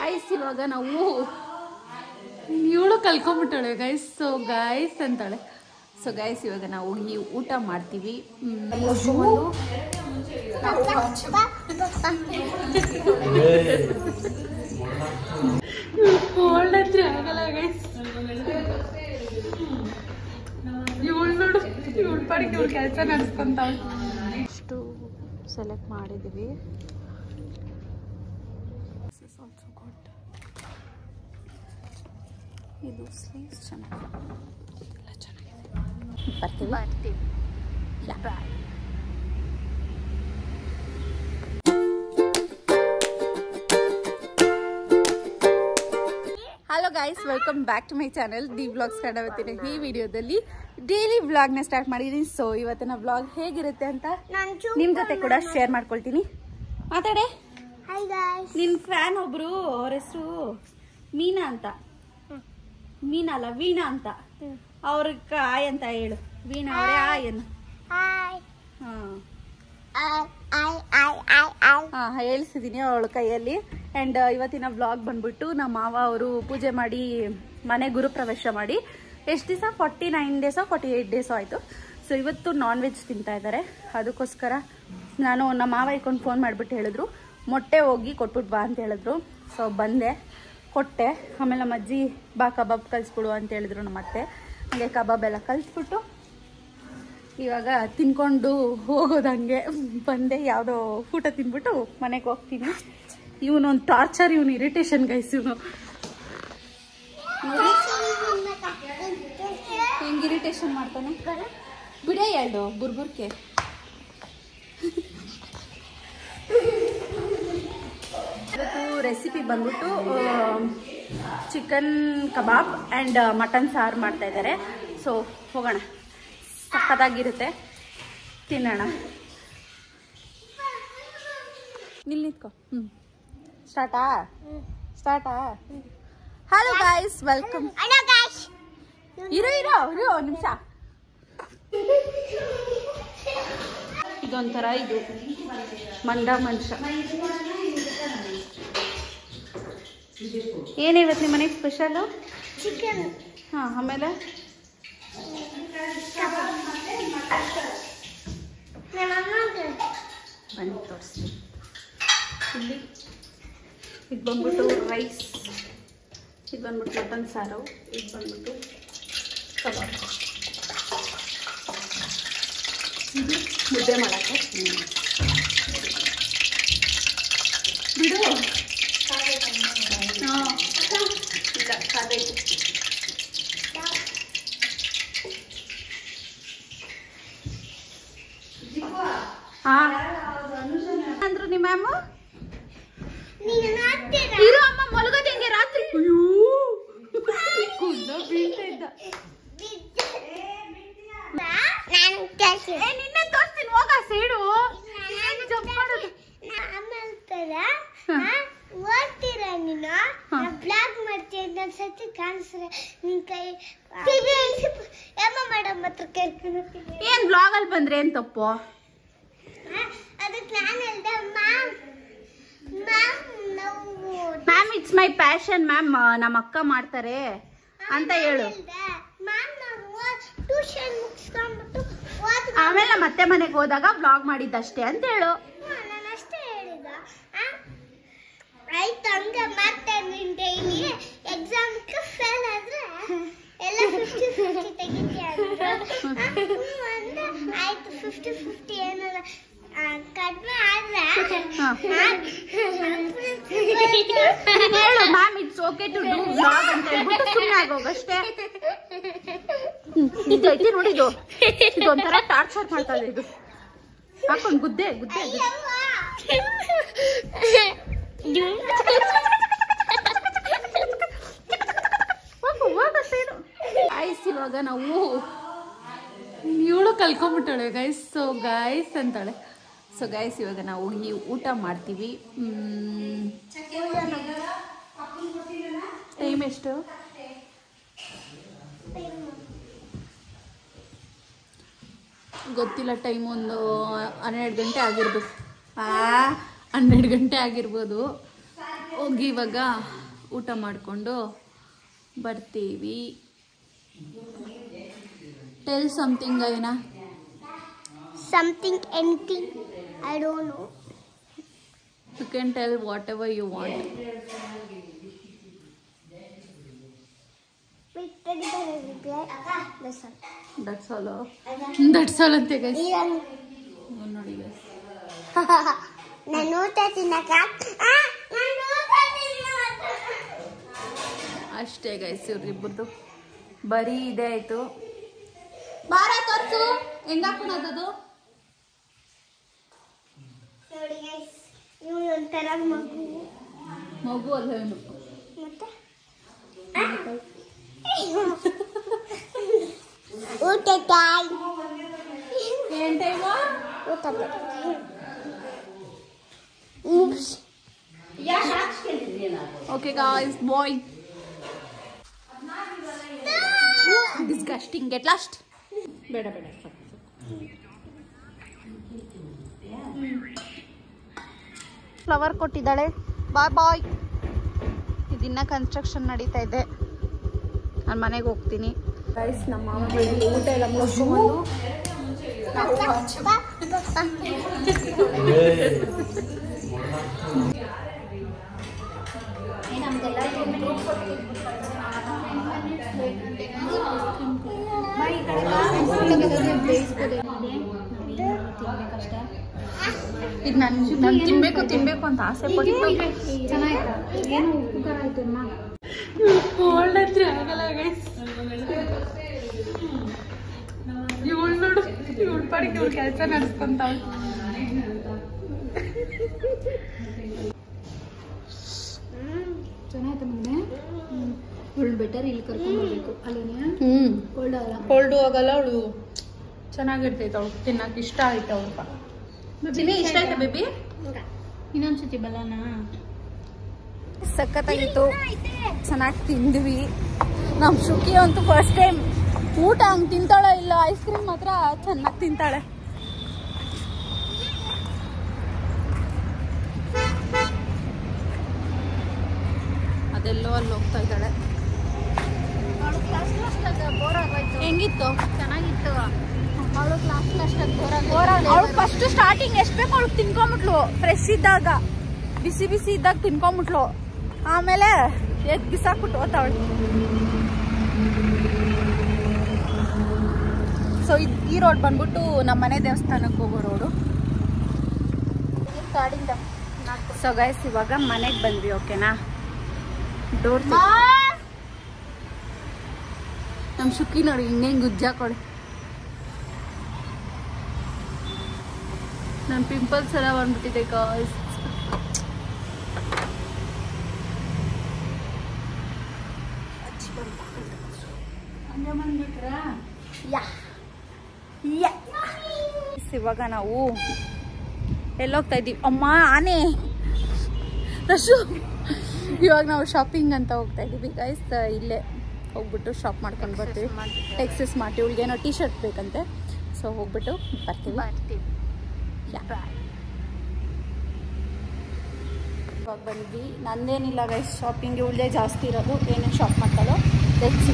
Guys ಇವಾಗ ನಾವು ಇವಳು ಕಲ್ಕೊಂಡ್ಬಿಟ್ಟಾಳೆ ಗೈಸ್. ಸೊ ಗಾಯ್ಸ್ ಅಂತಾಳೆ. ಸೊ ಗಾಯ್ಸ್ ಇವಾಗ ನಾವು ಈ ಊಟ ಮಾಡ್ತೀವಿ. ಕೋಲ್ಡ್ ಹತ್ರ ಆಗಲ್ಲ ಗೈಸ್. ಇವಳು ನೋಡು, ಇವಳು ಪಾಡಿಗೆ ಇವಳು ಕೆಲಸ ನಡೆಸ್ಕೊಂತಾಳೆ. ಇಷ್ಟು ಸೆಲೆಕ್ಟ್ ಮಾಡಿದ್ದೀವಿ. ಇದು ಸ್ಲೀವ್ಸ್ ಚೆನ್ನಾಗಿದೆ, ಎಲ್ಲ ಚೆನ್ನಾಗಿದೆ. ಬರ್ತೀವಿ. Hello guys, welcome back to my channel the vlogs Kannada. ಇವತ್ತಿನ ಈ ವಿಡಿಯೋದಲ್ಲಿ ಡೈಲಿ ವ್ಲಾಗ್ನ ಸ್ಟಾರ್ಟ್ ಮಾಡಿದ್ದೀನಿ. ಸೊ ಇವತ್ತಿನ ವ್ಲಾಗ್ ಹೇಗಿರುತ್ತೆ ಅಂತ ನಿಮ್ ಜೊತೆ ಕೂಡ ಶೇರ್ ಮಾಡ್ಕೊಳ್ತೀನಿ. ಮಾತಾಡೆ. ನಿನ್ ಫ್ಯಾನ್ ಒಬ್ರು, ಅವ್ರ ಹೆಸರು ಮೀನಾ ಅಂತ. ಮೀನಾ ಅಲ್ಲ, ವೀಣಾ ಅಂತ. ಅವ್ರಿಗೆ ಆಯ್ ಅಂತ ಹೇಳು. ವೀಣಾ ಅವರೇ ಆಯ್ ಅನ್ನು. ಹೇಳ್ಸಿದೀನಿ ಅವಳ ಕೈಯಲ್ಲಿ. ಅಂಡ್ ಇವತ್ತಿನ ವ್ಲಾಗ್ ಬಂದ್ಬಿಟ್ಟು ನಮ್ಮ ಮಾವ ಅವರು ಪೂಜೆ ಮಾಡಿ ಮನೆ ಗುರುಪ್ರವೇಶ ಮಾಡಿ ಎಷ್ಟು ದಿವಸ 49 ಡೇಸೋ 48 ಡೇಸೋ ಆಯ್ತು. ಸೊ ಇವತ್ತು ನಾನ್ ವೆಜ್ ತಿಂತಾ ಇದ್ದಾರೆ. ಅದಕ್ಕೋಸ್ಕರ ನಾನು ನಮ್ಮ ಮಾವ ಇಟ್ಕೊಂಡು ಫೋನ್ ಮಾಡಿಬಿಟ್ಟು ಹೇಳಿದ್ರು ಮೊಟ್ಟೆ ಹೋಗಿ ಕೊಟ್ಬಿಟ್ಟು ಬಾ ಅಂತ ಹೇಳಿದ್ರು. ಸೊ ಬಂದೆ, ಕೊಟ್ಟೆ. ಆಮೇಲೆ ನಮ್ಮ ಅಜ್ಜಿ ಬಾ ಕಬಾಬ್ ಕಲಿಸ್ಬಿಡು ಅಂತ ಹೇಳಿದ್ರು ನಮ್ಮ ಅತ್ತೆ. ಹಾಗೆ ಕಬಾಬ್ ಎಲ್ಲ ಕಲಿಸ್ಬಿಟ್ಟು ಇವಾಗ ತಿನ್ಕೊಂಡು ಹೋಗೋದಂಗೆ ಬಂದೆ. ಯಾವುದೋ ಊಟ ತಿನ್ಬಿಟ್ಟು ಮನೆಗೆ ಹೋಗ್ತೀನಿ. ಇವನೊಂದು ಟಾರ್ಚರ್, ಇವನು ಇರಿಟೇಷನ್ ಗೈಸ್. ಇವನು ಹೆಂಗೆ ಇರಿಟೇಷನ್ ಮಾಡ್ತಾನೆ ಬಿಡೇ ಎರಡು ಬುರ್ಬುರ್ಕೆ. ಇವತ್ತು ರೆಸಿಪಿ ಬಂದ್ಬಿಟ್ಟು ಚಿಕನ್ ಕಬಾಬ್ ಆ್ಯಂಡ್ ಮಟನ್ ಸಾರು ಮಾಡ್ತಾ ಇದ್ದಾರೆ. ಸೊ ಹೋಗೋಣ, ಸಕ್ಕತ್ತಾಗಿರುತ್ತೆ, ತಿನ್ನೋಣ. ನಿಲ್ನಿತ್ಕೋ. ಸ್ಟಾರ್ಟಾ. Hello guys, welcome. ಇರೋ ನಿಮಿಷ. ಇದೊಂಥರ ಇದು ಮಂಡ ಮನುಷ್ಯ. ಏನಿವತ್ತು ನಿಮ್ಮ ಮನೆಗೆ ಸ್ಪೆಷಲು? ಚಿಕನ್. ಆಮೇಲೆ ಬನ್ನಿ ತೋರಿಸಿ. ಇಲ್ಲಿ ಇದು ಬಂದ್ಬಿಟ್ಟು ರೈಸ್, ಇದು ಬಂದ್ಬಿಟ್ಟು ಮಟನ್ ಸಾರು, ಇದು ಬಂದ್ಬಿಟ್ಟು ಕಬಾಬ್, ಇದು ಮುದ್ದೆ ಮಾಡೋಕ್ಕೆ. ಬಿಡು. ಇಲ್ಲ ಕಾದೈತೆ. ಅಂದ್ರು ನಿಮ್ಮ ಮ್ಯಾಮು ಇರೋ ಅಮ್ಮ ಮಲಗೋದು ಹೆಂಗೆ ರಾತ್ರಿ? ಬೀಳ್ತಾ ಇದ್ದ. ನಿನ್ನೆ ತೋರಿಸ್ತೀನಿ, ಹೋಗ ಸೈಡು. ಬ್ಲಾಗ್ ಮಾಡ್ತೀನಿ ಸತಿ ಕಾಣಿಸ್ರೆ ನಿನ್ ಕೈ ಮೇಡಮ್ ಹತ್ರ ಕೇಳ್ಕೊಂಡು. ಏನ್ ಬ್ಲಾಗ್ ಅಲ್ಲಿ ಬಂದ್ರೆ ಏನ್ ತಪ್ಪು? ಅದಕ್ಕೆ ನಾನು ಹೇಳ್ದೆ ma'am it's my passion ma'am, ನಮ್ಮ ಅಕ್ಕ ಮಾಡ್ತಾರೆ ಅಂತ ಹೇಳು. ಟ್ಯೂಷನ್ ಮುಗಿಸ್ಕೊಂಡ್ಬಿಟ್ಟು ಆಮೇಲೆ ನಮ್ಮ ಅತ್ತೆ ಮನೆಗೆ ಹೋದಾಗ ಬ್ಲಾಗ್ ಮಾಡಿದ್ದಷ್ಟೇ ಅಂತ ಹೇಳು. ನಾನು ಅಷ್ಟೇ ಹೇಳಿದ. ಆಯ್ತು, ಹಂಗೆ ಮಾಡ್ತೀನಿ. ಡೈಲಿ ಎಕ್ಸಾಮ್ಗೆ ಫೇಲ್ ಆದ್ರೆ ಎಲ್ಲ 50-50 ತೆಗಿತೀಯ ಆಯ್ತು. 50-50 ಏನಾರ ಕಡಿಮೆ ಆದ್ರೆ ಹೇಳು ma'am it's okay to do blog ಅಂತ ಹೇಳ್ಬಿಟ್ಟು ಸುಮ್ಮನೆ ಆಗೋಗಷ್ಟೇ. ಇದೈತಿ ನೋಡಿದು, ಇದೊಂಥರ ಟಾರ್ಚರ್ ಮಾಡ್ತಾ ಇದೆ. ಇದು ಹಾಕೊಂಡು ಗುದ್ದೆ ಗೈಸ್ ಇವಾಗ ನಾವು ಇವಳು ಕಲ್ಕೊಂಡ್ಬಿಟ್ಟಾಳೆ ಗೈಸ್. ಸೊ ಗೈಸ್ ಅಂತಾಳೆ. ಸೊ ಗೈಸ್ ಇವಾಗ ನಾವು ಈ ಊಟ ಮಾಡ್ತೀವಿ. ಟೈಮ್ ಎಷ್ಟು? ಗೊತ್ತಿಲ್ಲ, ಟೈಮ್ ಒಂದು 12 ಗಂಟೆ ಆಗಿರ್ಬೋದು. 12 ಗಂಟೆ ಆಗಿರ್ಬೋದು. ಹೋಗಿ ಇವಾಗ ಊಟ ಮಾಡಿಕೊಂಡು ಬರ್ತೀವಿ. ಟೆಲ್ ಸಮಥಿಂಗ್ ಐನಾ. Something, anything, I don't know. You can tell whatever you want. Wait, take the reply. That's all. That's all ante guys. ನೋಡಿ guys. ನಾನು ತಿನ್ನಕ ಅಷ್ಟೇ ಗೈಸ್, ಇವ್ರಿಬ್ಬರದು ಬರೀ ಇದೇ ಆಯ್ತು. ಬಾರ ತೋರ್ಸು ಹೆಂಗಾಕೋಣದದು. ನೋಡಿ ಗೈಸ್, ಇವ್ನು ಒಂಥರ ಮಗು ಅಲ್ಲ ಇವನು. ಮತ್ತೆ ಊಟ ಟೈಮ್. ಏನ್ ಟೈಮ್? ಊಟ ಓಕೆ ಗಾಯ್ಸ್, ಬಾಯ್. ಡಿಸ್ಗಸ್ಟಿಂಗ್. Get lost. ಬೇಡ ಬೇಡ. ಫ್ಲವರ್ ಕೊಟ್ಟಿದ್ದಾಳೆ. ಬಾಯ್ ಬಾಯ್. ಇದಿನ್ನ ಕನ್ಸ್ಟ್ರಕ್ಷನ್ ನಡೀತಾ ಇದೆ. ನಾನು ಮನೆಗೆ ಹೋಗ್ತೀನಿ ಗೈಸ್. ನಮ್ಮ ಮಾವ ಮನೆಯಲ್ಲಿ ಊಟ ಎಲ್ಲ ಮುಗಿಸ್ಕೊಂಡು ಇದು ನಾನು ತಿನ್ಬೇಕು ಅಂತ ಆಸೆ ಪಟ್ಟು ಏನು ಉಪಕಾರ ಆಯ್ತು ಅಮ್ಮ. ಕೋಲ್ಡ್ ಹತ್ರ ಆಗಲ್ಲ ಗೈಸ್. ಇವಳು ನೋಡು, ಇವಳು ಪಾಡಿಗೆ ಇವಳು ಕೆಲಸ ನಡೆಸ್ಕೊಂತಾವ. ಚೆನ್ನಾಯ್ತು ಮನೆ. ಇವಳು ಬೆಟರ್ ಇಲ್ಲಿ ಕರ್ಕೊಂಡು ಹೋಗ್ಬೇಕು ಅಲ್ಲೇನೆ. ಕೋಲ್ಡ್ ಆಗಲ್ಲ. ಕೋಲ್ಡು ಆಗಲ್ಲ. ಅವಳು ಚೆನ್ನಾಗಿರ್ತೈತೆ. ಅವಳು ತಿನ್ನಕ್ಕೆ ಇಷ್ಟ ಆಯ್ತು. ಅವ್ರಪ್ಪ ಚಿನ್ನಿ ಇಷ್ಟ ಆಯ್ತಾ ಬೇಬಿ? ಇನ್ನೊಂದ್ಸತಿ ಬಲ್ಲನ. ಸಖತ್ತಾಗಿತ್ತು. ಚೆನ್ನಾಗಿ ತಿಂದ್ವಿ. ನಮ್ಮ ಶುಕಿ ಅಂತೂ ಫಸ್ಟ್ ಟೈಮ್ ಊಟ ಹಂಗೆ ತಿಂತಾಳೆ ಇಲ್ಲ. ಐಸ್ ಕ್ರೀಮ್ ಮಾತ್ರ ಚೆನ್ನಾಗಿ ತಿಂತಾಳೆ. ಅದೆಲ್ಲೋ ಅಲ್ಲಿ ಹೋಗ್ತಾ ಇದ್ದಾಳೆ. ಹೆಂಗಿತ್ತು? ಚೆನ್ನಾಗಿತ್ತು. ಅವಳು ಕ್ಲಾಸ್ ಅಷ್ಟಾಗಿ ಅವಳು ಫಸ್ಟ್ ಸ್ಟಾರ್ಟಿಂಗ್ ಎಷ್ಟು ಬೇಕು ಅವಳು ತಿನ್ಕೊಂಬಿಟ್ಲು. ಫ್ರೆಶ್ ಇದ್ದಾಗ, ಬಿಸಿ ಬಿಸಿ ಇದ್ದಾಗ ತಿನ್ಕೊಂಬಿಟ್ಲು. ಆಮೇಲೆ ಎದ್ದು ಬಿಸಾಕ್ಬಿಟ್ಟು ಹೋಗ್ತಾವಳು. ಸೊ ಈ ರೋಡ್ ಬಂದ್ಬಿಟ್ಟು ನಮ್ಮ ಮನೆ ದೇವಸ್ಥಾನಕ್ಕೆ ಹೋಗೋ ರೋಡು. ಕಾಡಿಂದ. ಸೊ ಗೈಸ್, ಇವಾಗ ಮನೆಗೆ ಬಂದ್ವಿ. ಓಕೆನಾ? ಡೋರ್ ನಮ್ಮ ಶುಕ್ಕಿ ನೋಡಿ ಇನ್ನೇನು ಗುಜ್ಜಾಕೊಡು. ನನ್ನ ಪಿಂಪಲ್ಸ್ ಎಲ್ಲ ಬಂದ್ಬಿಟ್ಟಿದೆ ಗಾಯ್ಸ್. ಇವಾಗ ನಾವು ಎಲ್ಲೋಗ್ತಾ ಇದ್ದೀವಿ? ಅಮ್ಮ ಆನೆ ರಶು. ಇವಾಗ ನಾವು ಶಾಪಿಂಗ್ ಅಂತ ಹೋಗ್ತಾ ಇದ್ದೀವಿ ಗೈಸ್. ಇಲ್ಲೇ ಹೋಗ್ಬಿಟ್ಟು ಶಾಪ್ ಮಾಡ್ಕೊಂಡು ಬರ್ತೀವಿ. Texas mart. ಇವಳಿಗೇನೋ ಟೀ ಶರ್ಟ್ ಬೇಕಂತೆ. ಸೊ ಹೋಗ್ಬಿಟ್ಟು ಬರ್ತೀವಿ. ಇವಾಗ ಬಂದ್ವಿ. ನಂದೇನಿಲ್ಲ ಗೈಸ್, ಶಾಪಿಂಗ್ ಇವಳದೇ ಜಾಸ್ತಿ ಇರೋದು. ಏನೇನು ಶಾಪ್ ಮಾಡ್ತಾಳೋ ತೆಗ್ಸಿ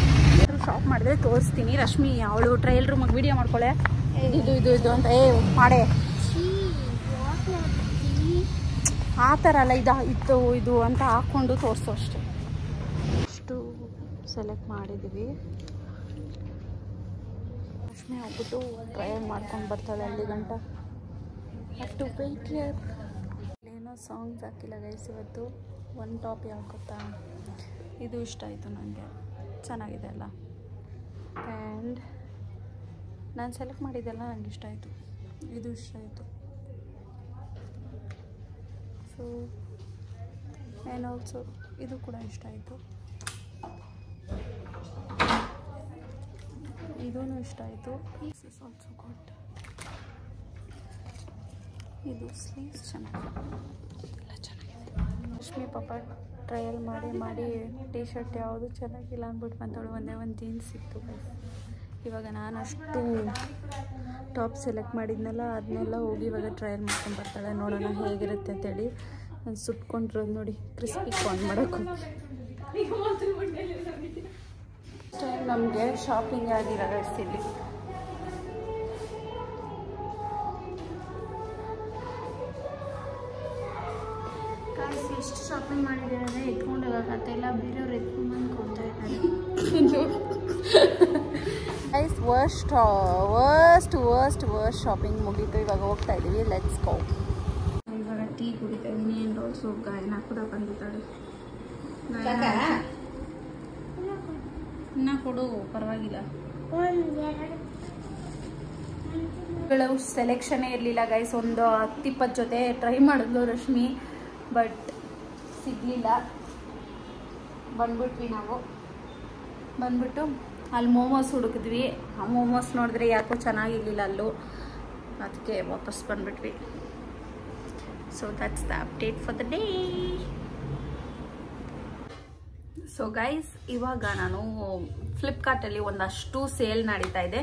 ಶಾಪ್ ಮಾಡಿದ್ರೆ ತೋರಿಸ್ತೀನಿ. ರಶ್ಮಿ ಅವಳು ಟ್ರಯಲ್ ರೂಮಾಗಿ ವಿಡಿಯೋ ಮಾಡ್ಕೊಳ್ಳೆ. ಇದು ಅಂತ ಮಾಡೇ ಆ ಥರ ಅಲ್ಲ. ಇದು ಅಂತ ಹಾಕ್ಕೊಂಡು ತೋರಿಸೋ ಅಷ್ಟೇ. ಅಷ್ಟು ಸೆಲೆಕ್ಟ್ ಮಾಡಿದ್ದೀವಿ. ರಶ್ಮಿ ಹೋಗ್ಬಿಟ್ಟು ಟ್ರಯಲ್ ಮಾಡ್ಕೊಂಡು ಬರ್ತಾಳೆ ಅಲ್ಲಿ ಗಂಟ. ಅಷ್ಟು ವೆಯ್ಟ್ ಹಿಯರ್. ಏನೋ ಸಾಂಗ್ಸ್ ಹಾಕಿಲ್ಲ ಗೈಸ್ ಇವತ್ತು. ಒಂದು ಟಾಪ್ ಯಾವ್ದು ಗೊತ್ತಾ? ಇದು ಇಷ್ಟ ಆಯಿತು ನನಗೆ. ಚೆನ್ನಾಗಿದೆ ಅಲ್ಲ. ಆ್ಯಂಡ್ ನಾನು ಸೆಲೆಕ್ಟ್ ಮಾಡಿದ್ದೆಲ್ಲ ನನಗೆ ಇಷ್ಟ ಆಯಿತು. ಇದು ಇಷ್ಟ ಆಯಿತು. ಸೊ ಆ್ಯಂಡ್ ಆಲ್ಸೋ ಇದು ಕೂಡ ಇಷ್ಟ ಆಯಿತು. ಇದೂ ಇಷ್ಟ ಆಯಿತು. This is also good. ಇದು ಸ್ಲೀವ್ಸ್ ಚೆನ್ನಾಗಿದೆ. ಎಲ್ಲ ಚೆನ್ನಾಗಿದೆ. ರಶ್ಮಿ ಪಾಪ ಟ್ರಯಲ್ ಮಾಡಿ ಟೀ ಶರ್ಟ್ ಯಾವುದು ಚೆನ್ನಾಗಿಲ್ಲ ಅಂದ್ಬಿಟ್ಟು ಬಂದವಳು. ಒಂದೇ ಒಂದು ಜೀನ್ಸ್ ಸಿಕ್ತು. ಇವಾಗ ನಾನು ಅಷ್ಟು ಟಾಪ್ ಸೆಲೆಕ್ಟ್ ಮಾಡಿದ್ನಲ್ಲ ಅದನ್ನೆಲ್ಲ ಹೋಗಿ ಇವಾಗ ಟ್ರಯಲ್ ಮಾಡ್ಕೊಂಡು ಬರ್ತಾಳೆ. ನೋಡೋಣ ಹೇಗಿರುತ್ತೆ ಅಂತೇಳಿ. ಅದು ಸುಟ್ಕೊಂಡಿರೋದು ನೋಡಿ, ಕ್ರಿಸ್ಪಿ ಕಾರ್ನ್ ಮಾಡೋಕ್ಕೂ ನಮಗೆ ಶಾಪಿಂಗ್ ಆಗಿರೋ ಗೈಸ್ ಇಲ್ಲಿ. ಎಷ್ಟು ಶಾಪಿಂಗ್ ಮಾಡಿದ್ದಾರೆ ಎತ್ಕೊಂಡು ಹೋಗೋಕತ್ತೆ ಇಲ್ಲ, ಬೇರೆಯವ್ರು ಎತ್ಕೊಂಡು ಬಂದು ಕೊಡ್ತಾ ಇದ್ದಾರೆ. ಗೈಸ್ ವರ್ಸ್ಟ್ ಶಾಪಿಂಗ್ ಮುಗೀತು. ಇವಾಗ ಹೋಗ್ತಾ ಇದ್ದೀವಿ, ಲೆಟ್ಸ್ ಗೋ. ಇವಾಗ ಟೀ ಕುಡಿತಾ ಇದ್ದೀನಿ. ಆ್ಯಂಡ್ ಆಲ್ಸೋ ಗಾಯನ ಕೂಡ ಬಂದಿದ್ದಾಳೆ. ಇನ್ನ ಕೊಡು, ಪರವಾಗಿಲ್ಲ. ಸೆಲೆಕ್ಷನೇ ಇರಲಿಲ್ಲ ಗೈಸ್. ಒಂದು 10-20 ಜೊತೆ ಟ್ರೈ ಮಾಡಿದ್ಲು ರಶ್ಮಿ, ಬಟ್ ಸಿಗಲಿಲ್ಲ. ಬಂದ್ಬಿಟ್ವಿ ನಾವು. ಬಂದ್ಬಿಟ್ಟು ಅಲ್ಲಿ ಮೋಮೋಸ್ ಹುಡುಕಿದ್ವಿ. ಆ ಮೋಮೋಸ್ ನೋಡಿದ್ರೆ ಯಾಕೋ ಚೆನ್ನಾಗಿರ್ಲಿಲ್ಲ ಅಲ್ಲೂ, ಅದಕ್ಕೆ ವಾಪಸ್ ಬಂದ್ಬಿಟ್ವಿ. So that's the update for the day. So guys, ಇವಾಗ ನಾನು ಫ್ಲಿಪ್ಕಾರ್ಟಲ್ಲಿ ಒಂದಷ್ಟು ಸೇಲ್ ನಡೀತಾ ಇದೆ.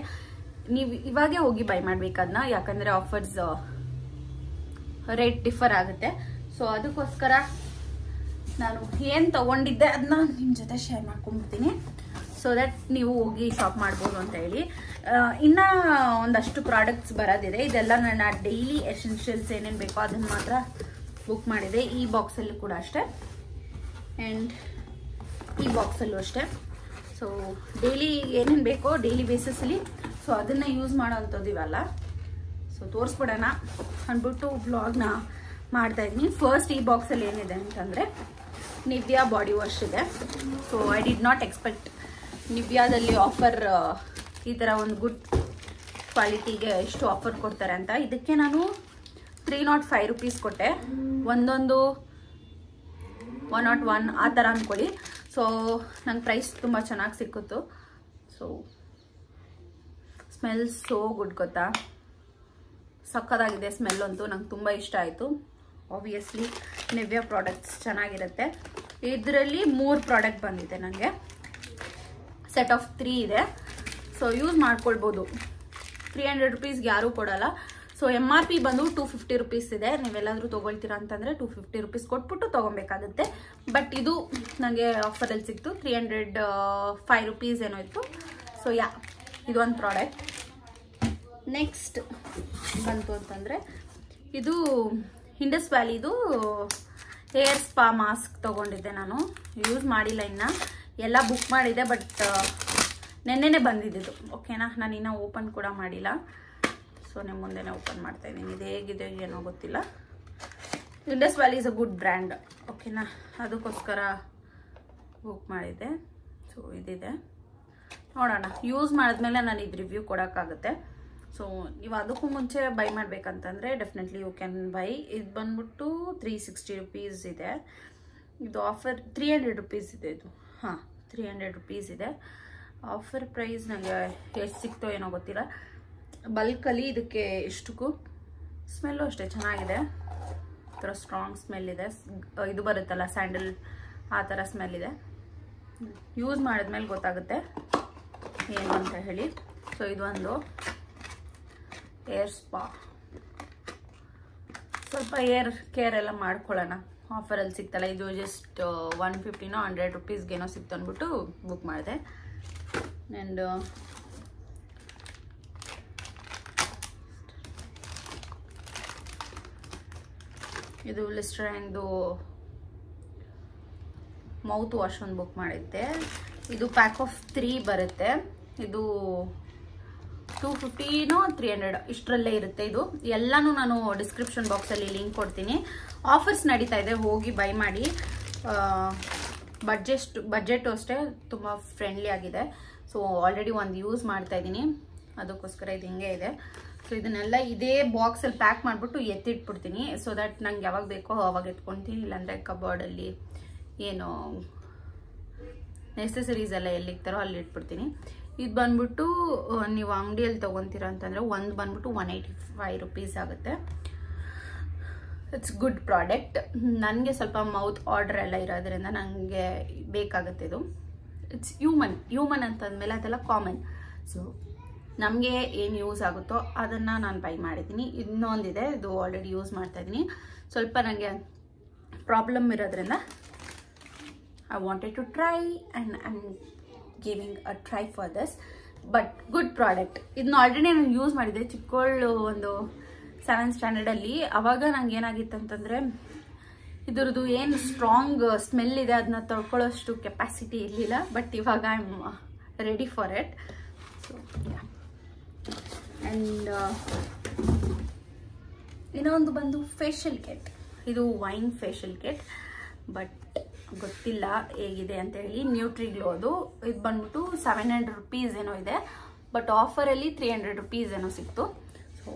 ನೀವು ಇವಾಗೇ ಹೋಗಿ ಬೈ ಮಾಡ್ಬೇಕದನ್ನ, ಯಾಕಂದರೆ ಆಫರ್ಸ್ ರೇಟ್ ಡಿಫರ್ ಆಗುತ್ತೆ. ಸೊ ಅದಕ್ಕೋಸ್ಕರ ನಾನು ಏನು ತೊಗೊಂಡಿದ್ದೆ ಅದನ್ನ ನಿಮ್ಮ ಜೊತೆ ಶೇರ್ ಮಾಡ್ಕೊಂಡ್ಬಿಡ್ತೀನಿ, ಸೊ ದಟ್ ನೀವು ಹೋಗಿ ಶಾಪ್ ಮಾಡ್ಬೋದು ಅಂತ ಹೇಳಿ. ಇನ್ನು ಒಂದಷ್ಟು ಪ್ರಾಡಕ್ಟ್ಸ್ ಬರೋದಿದೆ. ಇದೆಲ್ಲ ನನ್ನ ಡೈಲಿ ಎಸೆನ್ಷಿಯಲ್ಸ್ ಏನೇನು ಬೇಕೋ ಅದನ್ನು ಮಾತ್ರ ಬುಕ್ ಮಾಡಿದೆ. ಈ ಬಾಕ್ಸಲ್ಲೂ ಕೂಡ ಅಷ್ಟೇ, ಆ್ಯಂಡ್ ಈ ಬಾಕ್ಸಲ್ಲೂ ಅಷ್ಟೇ. ಸೊ ಡೈಲಿ ಏನೇನು ಬೇಕೋ ಡೈಲಿ ಬೇಸಿಸಲ್ಲಿ, ಸೊ ಅದನ್ನು ಯೂಸ್ ಮಾಡೋ ಅಂಥದ್ದು ಇವೆಲ್ಲ. ಸೊ ತೋರಿಸ್ಬಿಡೋಣ ಅಂದ್ಬಿಟ್ಟು ವ್ಲಾಗ್ನ ಮಾಡ್ತಾಯಿದ್ದೀನಿ. ಫಸ್ಟ್ ಈ ಬಾಕ್ಸಲ್ಲಿ ಏನಿದೆ ಅಂತಂದರೆ ನಿವ್ಯಾ ಬಾಡಿ ವಾಶ್ ಇದೆ. So I did not expect ನಿವ್ಯಾದಲ್ಲಿ ಆಫರ್ ಈ ಥರ ಒಂದು ಗುಡ್ ಕ್ವಾಲಿಟಿಗೆ ಎಷ್ಟು ಆಫರ್ ಕೊಡ್ತಾರೆ ಅಂತ. ಇದಕ್ಕೆ ನಾನು 305 ರೂಪೀಸ್ ಕೊಟ್ಟೆ. ಒಂದೊಂದು 101 ಆ ಥರ ಅಂದ್ಕೊಳ್ಳಿ. ಸೊ ನಂಗೆ ಪ್ರೈಸ್ ತುಂಬ ಚೆನ್ನಾಗಿ ಸಿಕ್ಕಿತ್ತು. ಸೊ ಸ್ಮೆಲ್ ಸೋ ಗುಡ್ ಗೊತ್ತಾ, ಸಕ್ಕತ್ತಾಗಿದೆ ಸ್ಮೆಲ್ ಅಂತೂ. ನಂಗೆ ತುಂಬ ಇಷ್ಟ ಆಯಿತು. ಆಬ್ವಿಯಸ್ಲಿ ನಿವ್ಯಾ ಪ್ರಾಡಕ್ಟ್ಸ್ ಚೆನ್ನಾಗಿರುತ್ತೆ. ಇದರಲ್ಲಿ 3 ಪ್ರಾಡಕ್ಟ್ ಬಂದಿದೆ ನನಗೆ, ಸೆಟ್ ಆಫ್ 3 ಇದೆ. ಸೊ ಯೂಸ್ ಮಾಡ್ಕೊಳ್ಬೋದು. 300 ರೂಪೀಸ್ಗೆ ಯಾರೂ ಕೊಡೋಲ್ಲ. ಸೊ MRP ಬಂದು 250 ರೂಪೀಸ್ ಇದೆ. ನೀವೆಲ್ಲಾದರೂ ತೊಗೊಳ್ತೀರಾ ಅಂತಂದರೆ 250 ರೂಪೀಸ್ ಕೊಟ್ಬಿಟ್ಟು ತೊಗೊಬೇಕಾಗುತ್ತೆ. ಬಟ್ ಇದು ನನಗೆ ಆಫರಲ್ಲಿ ಸಿಕ್ತು. 305 ರೂಪೀಸ್ ಏನೋ ಇತ್ತು. ಸೊ ಇದೊಂದು ಪ್ರಾಡಕ್ಟ್. ನೆಕ್ಸ್ಟ್ ಬಂತು ಅಂತಂದರೆ ಇದು ಇಂಡಸ್ ವ್ಯಾಲಿದು ಹೇರ್ ಸ್ಪಾ ಮಾಸ್ಕ್ ತೊಗೊಂಡಿದ್ದೆ. ನಾನು ಯೂಸ್ ಮಾಡಿಲ್ಲ, ಇನ್ನು ಎಲ್ಲ ಬುಕ್ ಮಾಡಿದೆ, ಬಟ್ ನೆನ್ನೆನೇ ಬಂದಿದ್ದು. ಓಕೆನಾ, ನಾನು ಇನ್ನೂ ಓಪನ್ ಕೂಡ ಮಾಡಿಲ್ಲ. ಸೊ ನಿಮ್ಮ ಮುಂದೆನೇ ಓಪನ್ ಮಾಡ್ತಾ ಇದ್ದೀನಿ. ಇದು ಹೇಗಿದೆ ಏನೋ ಗೊತ್ತಿಲ್ಲ. Indus valley is a good brand. ಓಕೆನಾ, ಅದಕ್ಕೋಸ್ಕರ ಬುಕ್ ಮಾಡಿದ್ದೆ. ಸೊ ಇದಿದೆ, ನೋಡೋಣ. ಯೂಸ್ ಮಾಡಿದ್ಮೇಲೆ ನಾನು ಇದು ರಿವ್ಯೂ ಕೊಡೋಕ್ಕಾಗುತ್ತೆ. ಸೊ ನೀವು ಅದಕ್ಕೂ ಮುಂಚೆ ಬೈ ಮಾಡಬೇಕಂತಂದರೆ ಡೆಫಿನೆಟ್ಲಿ ಯು ಕ್ಯಾನ್ ಬೈ. ಇದು ಬಂದ್ಬಿಟ್ಟು 360 ರೂಪೀಸ್ ಇದೆ. ಇದು ಆಫರ್ 300 ರೂಪೀಸ್ ಇದೆ. ಇದು 300 ರೂಪೀಸ್ ಇದೆ. ಆಫರ್ ಪ್ರೈಸ್ ನನಗೆ ಎಷ್ಟು ಸಿಕ್ತೋ ಏನೋ ಗೊತ್ತಿಲ್ಲ. ಬಲ್ಕಲ್ಲಿ ಇದಕ್ಕೆ ಎಷ್ಟಕ್ಕೂ ಸ್ಮೆಲ್ಲು ಅಷ್ಟೇ ಚೆನ್ನಾಗಿದೆ. ಈ ಥರ ಸ್ಟ್ರಾಂಗ್ ಸ್ಮೆಲ್ ಇದೆ. ಇದು ಬರುತ್ತಲ್ಲ ಸ್ಯಾಂಡಲ್, ಆ ಥರ ಸ್ಮೆಲ್ ಇದೆ. ಯೂಸ್ ಮಾಡಿದ್ಮೇಲೆ ಗೊತ್ತಾಗುತ್ತೆ ಏನು ಅಂತ ಹೇಳಿ. ಸೊ ಇದೊಂದು ಏರ್ ಸ್ಪಾ. ಸ್ವಲ್ಪ ಏರ್ ಕೇರ್ ಎಲ್ಲ ಮಾಡ್ಕೊಳ್ಳೋಣ, ಆಫರಲ್ಲಿ ಸಿಗ್ತಲ್ಲ. ಇದು ಜಸ್ಟ್ 150ನೋ 100 ರೂಪೀಸ್ಗೇನೋ ಸಿಕ್ತು ಅಂದ್ಬಿಟ್ಟು ಬುಕ್ ಮಾಡಿದೆ. ಆ್ಯಂಡ್ ಇದು ಲಿಸ್ಟರೈನ್ದು ಮೌತ್ ವಾಶ್ ಒಂದು ಬುಕ್ ಮಾಡಿದ್ದೆ. ಇದು ಪ್ಯಾಕ್ ಆಫ್ 3 ಬರುತ್ತೆ. ಇದು 250ನೋ 300 ಇಷ್ಟರಲ್ಲೇ ಇರುತ್ತೆ. ಇದು ಎಲ್ಲನೂ ನಾನು ಡಿಸ್ಕ್ರಿಪ್ಷನ್ ಬಾಕ್ಸಲ್ಲಿ ಲಿಂಕ್ ಕೊಡ್ತೀನಿ. ಆಫರ್ಸ್ ನಡೀತಾ ಇದೆ, ಹೋಗಿ ಬೈ ಮಾಡಿ. ಬಡ್ಜೆಟು ಅಷ್ಟೇ ತುಂಬ ಫ್ರೆಂಡ್ಲಿ ಆಗಿದೆ. ಸೊ ಆಲ್ರೆಡಿ ಒಂದು ಯೂಸ್ ಮಾಡ್ತಾ ಇದ್ದೀನಿ, ಅದಕ್ಕೋಸ್ಕರ ಇದು ಹಿಂಗೆ ಇದೆ. ಸೊ ಇದನ್ನೆಲ್ಲ ಇದೇ ಬಾಕ್ಸಲ್ಲಿ ಪ್ಯಾಕ್ ಮಾಡಿಬಿಟ್ಟು ಎತ್ತಿಟ್ಬಿಡ್ತೀನಿ. ಸೊ ದಟ್ ನಂಗೆ ಯಾವಾಗ ಬೇಕೋ ಅವಾಗ ಎತ್ಕೊತೀನಿ. ಇಲ್ಲಾಂದರೆ ಕಬೋರ್ಡಲ್ಲಿ ಏನು ನೆಸೆಸರೀಸ್ ಎಲ್ಲ ಎಲ್ಲಿಗ್ತಾರೋ ಅಲ್ಲಿ ಇಟ್ಬಿಡ್ತೀನಿ. ಇದು ಬಂದ್ಬಿಟ್ಟು ನೀವು ಅಂಗಡಿಯಲ್ಲಿ ತೊಗೊತೀರ ಅಂತಂದರೆ ಒಂದು ಬಂದ್ಬಿಟ್ಟು 185 ರೂಪೀಸ್ ಆಗುತ್ತೆ. It's good product. ನನಗೆ ಸ್ವಲ್ಪ ಮೌತ್ ಆರ್ಡರ್ ಎಲ್ಲ ಇರೋದ್ರಿಂದ ನನಗೆ ಬೇಕಾಗುತ್ತೆ ಇದು. ಇಟ್ಸ್ ಹ್ಯೂಮನ್ ಅಂತಂದಮೇಲೆ ಅದೆಲ್ಲ ಕಾಮನ್. ಸೊ ನಮಗೆ ಏನು ಯೂಸ್ ಆಗುತ್ತೋ ಅದನ್ನು ನಾನು ಬೈ ಮಾಡಿದ್ದೀನಿ. ಇನ್ನೊಂದಿದೆ, ಇದು ಆಲ್ರೆಡಿ ಯೂಸ್ ಮಾಡ್ತಾಯಿದ್ದೀನಿ. ಸ್ವಲ್ಪ ನನಗೆ ಪ್ರಾಬ್ಲಮ್ ಇರೋದ್ರಿಂದ I wanted to try and I'm giving a try for this. But good product. ಇದನ್ನ ಆಲ್ರೆಡಿ ನಾನು ಯೂಸ್ ಮಾಡಿದ್ದೆ ಚಿಕ್ಕವಳು ಒಂದು 7th ಸ್ಟ್ಯಾಂಡರ್ಡ್ ಅಲ್ಲಿ. ಅವಾಗ ನಂಗೆ ಏನಾಗಿತ್ತು ಅಂತಂದ್ರೆ ಇದ್ರದ್ದು ಏನು ಸ್ಟ್ರಾಂಗ್ ಸ್ಮೆಲ್ ಇದೆ ಅದನ್ನ ತೊಳ್ಕೊಳ್ಳೋಷ್ಟು ಕೆಪಾಸಿಟಿ ಇರಲಿಲ್ಲ. ಬಟ್ ಇವಾಗ I am ready for it. So and ಇನ್ನೊಂದು ಬಂದು ಫೇಶಿಯಲ್ ಕಿಟ್. ಇದು ವೈನ್ ಫೇಶಿಯಲ್ ಕಿಟ್. ಬಟ್ ಗೊತ್ತಿಲ್ಲ ಹೇಗಿದೆ ಅಂತ ಹೇಳಿ. ನ್ಯೂಟ್ರಿಗ್ಲೋ ಅದು. ಇದು ಬಂದ್ಬಿಟ್ಟು 700 rupees ಏನೋ ಇದೆ. ಬಟ್ ಆಫರಲ್ಲಿ 300 rupees ಏನೋ ಸಿಕ್ತು. So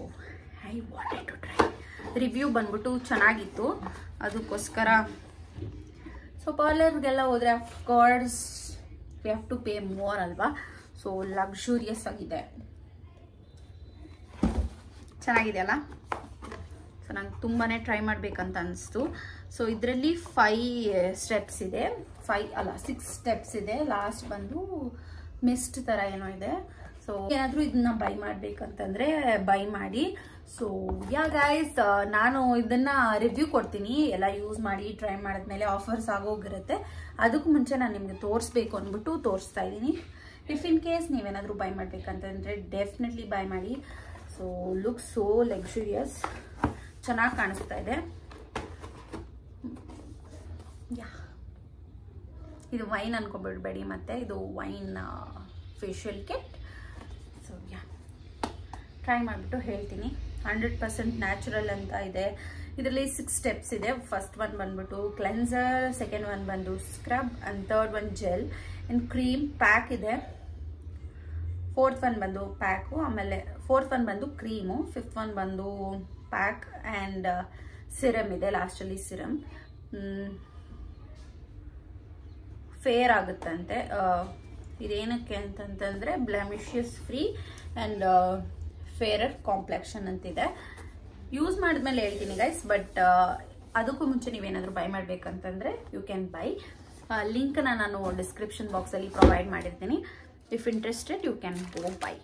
I wanted to try. Review ಬಂದ್ಬಿಟ್ಟು ಚೆನ್ನಾಗಿತ್ತು. ಅದಕ್ಕೋಸ್ಕರ ಸೊ ಪಾರ್ಲರ್ಗೆಲ್ಲ ಹೋದರೆ of course we have to pay more ಅಲ್ವಾ. ಸೊ ಲಕ್ಸುರಿಯಸ್ ಆಗಿದೆ. ಚೆನ್ನಾಗಿದೆ ಅಲ್ಲ. ಸೊ ನಂಗೆ ತುಂಬಾ ಟ್ರೈ ಮಾಡಬೇಕಂತ ಅನಿಸ್ತು. ಸೊ ಇದರಲ್ಲಿ 5 ಸ್ಟೆಪ್ಸ್ ಇದೆ. 6 ಸ್ಟೆಪ್ಸ್ ಇದೆ. ಲಾಸ್ಟ್ ಬಂದು ಮಿಸ್ಟ್ ಥರ ಏನೋ ಇದೆ. ಸೊ ಏನಾದರೂ ಇದನ್ನ ಬೈ ಮಾಡಬೇಕಂತಂದರೆ ಬೈ ಮಾಡಿ. ಸೊ ಯಾ ಗೈಸ್, ನಾನು ಇದನ್ನ ರಿವ್ಯೂ ಕೊಡ್ತೀನಿ ಎಲ್ಲ ಯೂಸ್ ಮಾಡಿ ಟ್ರೈ ಮಾಡಿದ್ಮೇಲೆ. ಆಫರ್ಸ್ ಆಗೋಗಿರುತ್ತೆ. ಅದಕ್ಕೂ ಮುಂಚೆ ನಾನು ನಿಮಗೆ ತೋರಿಸ್ಬೇಕು ಅಂದ್ಬಿಟ್ಟು ತೋರಿಸ್ತಾ ಇದ್ದೀನಿ. ಇಫ್ ಇನ್ ಕೇಸ್ ನೀವೇನಾದರೂ ಬೈ ಮಾಡಬೇಕಂತಂದರೆ ಡೆಫಿನೆಟ್ಲಿ ಬೈ ಮಾಡಿ. So look so luxurious. ಚೆನ್ನಾಗಿ ಕಾಣಿಸ್ತಾ ಇದೆ. ಯಾ, ಇದು ವೈನ್ ಅನ್ಕೊಬಿಡ್ಬೇಡಿ. ಮತ್ತೆ ಇದು wine facial kit. So yeah, try ಮಾಡಿಬಿಟ್ಟು ಹೇಳ್ತೀನಿ. 100% ನ್ಯಾಚುರಲ್ ಅಂತ ಇದೆ. ಇದರಲ್ಲಿ 6 ಸ್ಟೆಪ್ಸ್ ಇದೆ. ಫಸ್ಟ್ ಒನ್ ಬಂದ್ಬಿಟ್ಟು ಕ್ಲೆನ್ಸರ್, ಸೆಕೆಂಡ್ ಒನ್ ಬಂದು scrub, and third one gel and cream pack ಇದೆ. ಫೋರ್ತ್ ಒನ್ ಬಂದು ಪ್ಯಾಕು, ಆಮೇಲೆ ಫೋರ್ತ್ ಒನ್ ಬಂದು ಕ್ರೀಮು, ಫಿಫ್ತ್ ಒನ್ ಬಂದು ಪ್ಯಾಕ್ ಆ್ಯಂಡ್ ಸಿರಮ್ ಇದೆ. ಲಾಸ್ಟಲ್ಲಿ ಸಿರಮ್. ಫೇರ್ ಆಗುತ್ತಂತೆ. ಇದೇನಕ್ಕೆ ಅಂತಂತಂದರೆ blemishes free and fairer complexion ಅಂತಿದೆ. ಯೂಸ್ ಮಾಡಿದ್ಮೇಲೆ ಹೇಳ್ತೀನಿ ಗೈಸ್. ಬಟ್ ಅದಕ್ಕೂ ಮುಂಚೆ ನೀವೇನಾದರೂ ಬೈ ಮಾಡಬೇಕಂತಂದರೆ ಯು ಕ್ಯಾನ್ ಬೈ. ಲಿಂಕ್ನ ನಾನು ಡಿಸ್ಕ್ರಿಪ್ಷನ್ ಬಾಕ್ಸಲ್ಲಿ ಪ್ರೊವೈಡ್ ಮಾಡಿರ್ತೀನಿ. If interested you can go buy.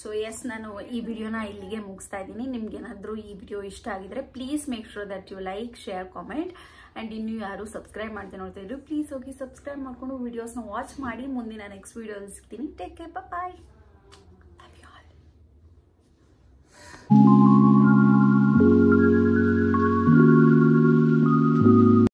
So yes, ನಾನು ಈ ವಿಡಿಯೋನ ಇಲ್ಲಿಗೆ ಮುಗಿಸ್ತಾ ಇದ್ದೀನಿ. ನಿಮ್ಗೇನಾದರೂ ಈ ವಿಡಿಯೋ ಇಷ್ಟ ಆಗಿದ್ರೆ please make sure that you like, share, comment. And ಇನ್ನೂ ಯಾರು ಸಬ್ಸ್ಕ್ರೈಬ್ ಮಾಡ್ತಾ ನೋಡ್ತಾ ಇದ್ರು ಪ್ಲೀಸ್ ಹೋಗಿ ಸಬ್ಸ್ಕ್ರೈಬ್ ಮಾಡಿಕೊಂಡು ವಿಡಿಯೋಸ್ನ ವಾಚ್ ಮಾಡಿ. ಮುಂದಿನ ನೆಕ್ಸ್ಟ್ ವಿಡಿಯೋದಲ್ಲಿ ಸಿಗ್ತೀನಿ. Take care, bye. Love you all.